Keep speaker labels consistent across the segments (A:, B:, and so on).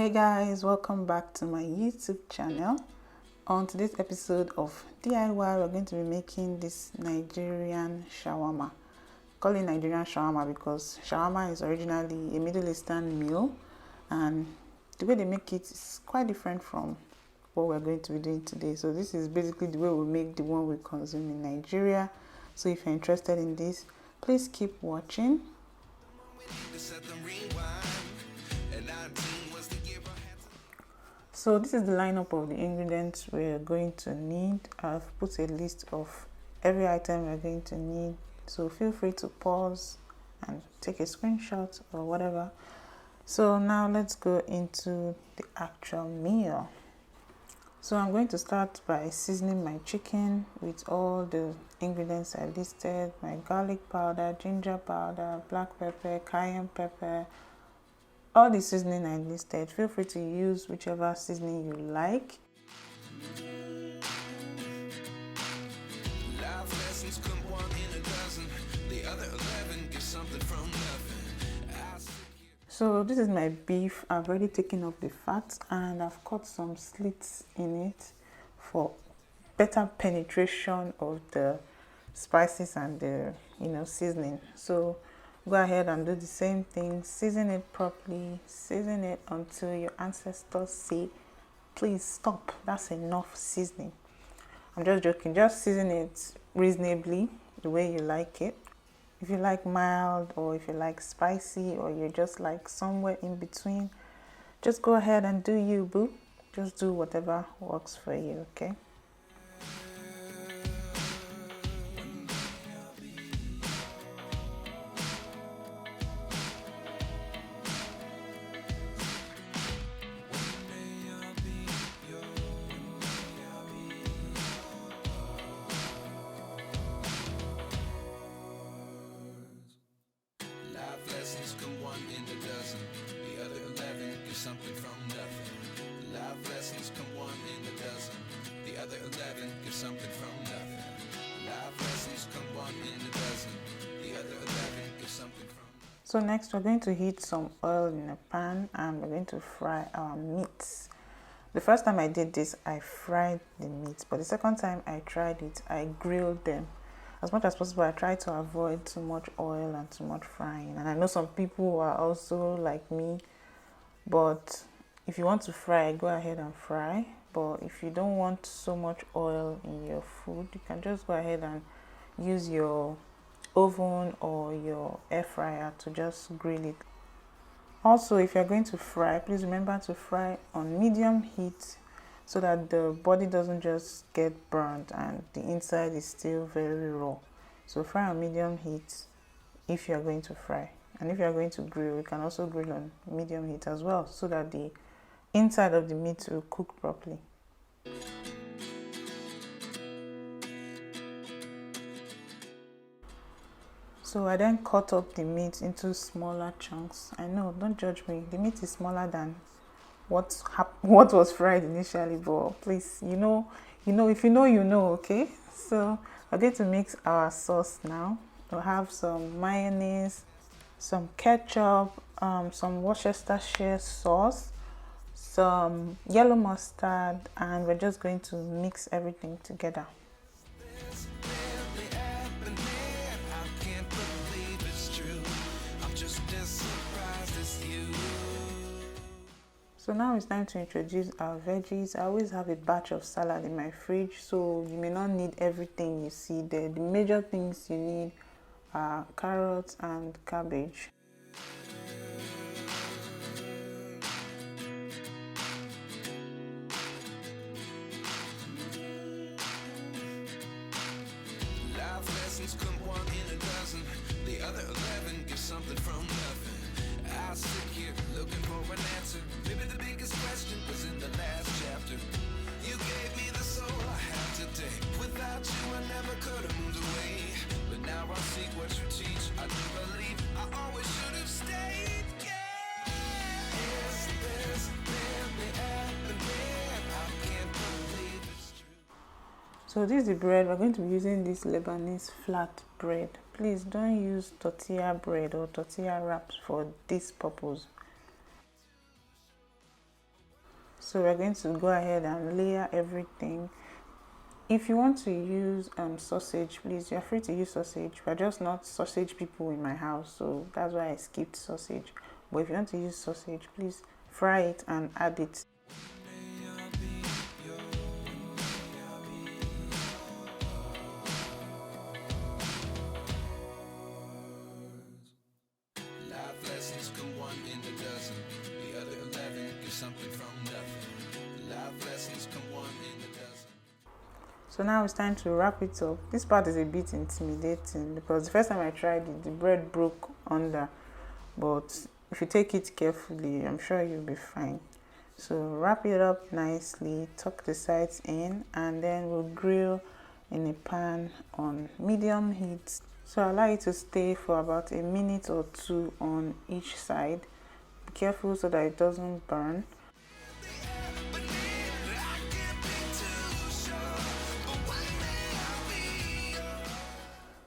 A: Hey guys, welcome back to my YouTube channel. On today's episode of DIY, we're going to be making this Nigerian shawarma. Call it Nigerian shawarma because shawarma is originally a Middle Eastern meal, and the way they make it is quite different from what we're going to be doing today. So this is basically the way we make the one we consume in Nigeria. So if you're interested in this, please keep watching. So this is the lineup of the ingredients we're going to need. I've put a list of every item we're going to need, so feel free to pause and take a screenshot or whatever. So now let's go into the actual meal. So I'm going to start by seasoning my chicken with all the ingredients I listed: my garlic powder, ginger powder, black pepper, cayenne pepper, all the seasoning I listed. Feel free to use whichever seasoning you like. So this is my beef. I've already taken off the fat and I've cut some slits in it for better penetration of the spices and the seasoning. So go ahead and do the same thing. Season it properly. Season it until your ancestors say, please stop, that's enough seasoning. I'm just joking. Just season it reasonably, the way you like it. If you like mild, or if you like spicy, or you're just like somewhere in between, just go ahead and do you, boo. Just do whatever works for you, okay?
B: Something from nothing. Life lessons come one in a dozen. The other 11 give something from nothing. Life lessons come one in a dozen. The other 11 give something from nothing.
A: So next we're going to heat some oil in a pan and we're going to fry our meats. The first time I did this, I fried the meat, but the second time I tried it, I grilled them. As much as possible, I try to avoid too much oil and too much frying. And I know some people are also like me, but if you want to fry, go ahead and fry. But if you don't want so much oil in your food, you can just go ahead and use your oven or your air fryer to just grill it. Also, if you're going to fry, please remember to fry on medium heat so that the body doesn't just get burnt and the inside is still very raw. So fry on medium heat if you're going to fry. And if you're going to grill, you can also grill on medium heat as well, so that the inside of the meat will cook properly. So I then cut up the meat into smaller chunks. I know, don't judge me. The meat is smaller than what was fried initially, but please, if you know, you know, okay? So we're going to mix our sauce now. We'll have some mayonnaise, some ketchup, some Worcestershire sauce, some yellow mustard, and we're just going to mix everything together. So now it's time to introduce our veggies. I always have a batch of salad in my fridge, so you may not need everything you see there. The major things you need are carrots and cabbage.
B: Life lessons come one in a dozen. The other 11 give something from nothing. I sit here looking for an answer. Maybe the biggest question was in the last chapter. You gave me the soul I have today. Without you I never could have moved away. But now I seek what you teach. I do believe I always should have stayed. Yeah. Is this really happening? I can't believe it's true.
A: So this is the bread. We're going to be using this Lebanese flat bread. Please don't use tortilla bread or tortilla wraps for this purpose. So we're going to go ahead and layer everything. If you want to use sausage, please, you're free to use sausage. We're just not sausage people in my house, so that's why I skipped sausage. But if you want to use sausage, please fry it and add it.
B: Life lessons come one in a dozen. The other 11 get something from nothing. Life lessons come one in a dozen.
A: So now it's time to wrap it up. This part is a bit intimidating because the first time I tried it, the bread broke under. But if you take it carefully, I'm sure you'll be fine. So wrap it up nicely, tuck the sides in, and then we'll grill in a pan on medium heat. So allow it to stay for about a minute or two on each side. Be careful so that it doesn't burn.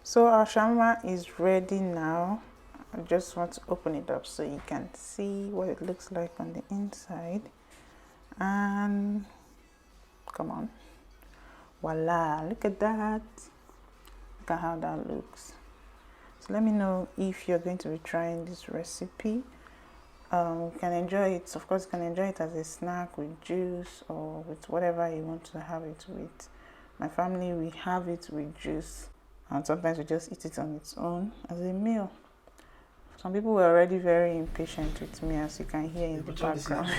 A: So our shawarma is ready now. I just want to open it up so you can see what it looks like on the inside. And come on, voila, look at that. Look at how that looks. So let me know if you're going to be trying this recipe. You can enjoy it, of course you can enjoy it as a snack with juice or with whatever you want to have it with. My family, we have it with juice, and sometimes we just eat it on its own as a meal. Some people were already very impatient with me, as you can hear in the background.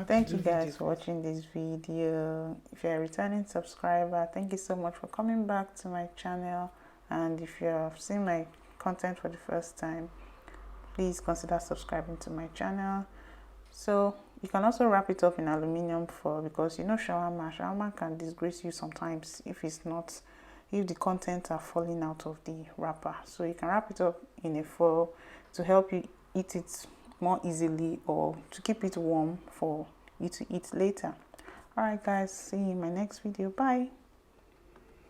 A: Thank you guys for watching this video. If you're a returning subscriber, thank you so much for coming back to my channel. And if you have seen my content for the first time, please consider subscribing to my channel. So you can also wrap it up in aluminium foil, because you know shawarma can disgrace you sometimes if the contents are falling out of the wrapper. So you can wrap it up in a foil to help you eat it more easily, or to keep it warm for you to eat later. Alright guys, see you in my next video. Bye.